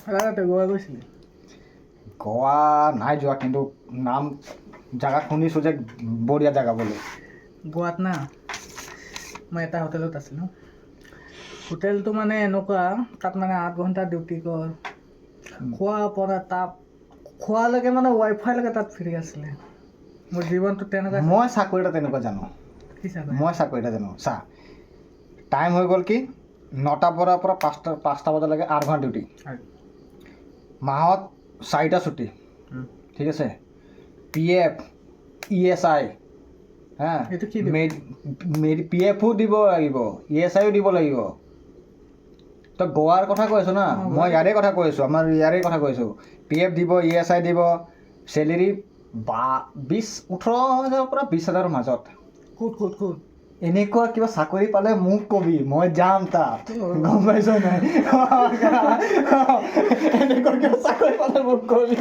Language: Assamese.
তই গোৱা গৈছিলি? গোৱা নাই যোৱা, কিন্তু নাম জেগা শুনিছোঁ যে বঢ়িয়া জেগা বুলি। গোৱাত না মই এটা হোটেলত আছিলোঁ। হোটেলটো মানে এনেকুৱা, তাত মানে 8 ঘণ্টা ডিউটি কৰ, খোৱা পৰা তাত খোৱালৈকে মানে ৱাইফাইলৈকে তাত ফ্ৰী আছিলে। মোৰ জীৱনটো তেনেকুৱা। মই চাকৰি এটা তেনেকুৱা জানো, কি চাকৰি? মই চাকৰি এটা জানো চা, টাইম হৈ গ'ল কি 9টাৰ পৰা 5টা বজালৈকে 8 ঘণ্টা ডিউটি, মাহত 4টা ছুটি, ঠিক আছে, PF ESI, হা, এইটো কি PFও দিব লাগিব, ESIও দিব লাগিব। তই গোৱাৰ কথা কৈ আছোঁ না, মই ইয়াৰে কথা কৈ আছোঁ, আমাৰ ইয়াৰে কথা কৈ আছোঁ। PF দিব, ESI দিব, চেলেৰি 18,000 পৰা 20,000ৰ মাজত। ক'ত? এনেকুৱা কিবা চাকৰি পালে মোক কবি, মই যাম তাত, গম পাইছ নাই? এনেকুৱা কিবা চাকৰি পালে মোক কবি।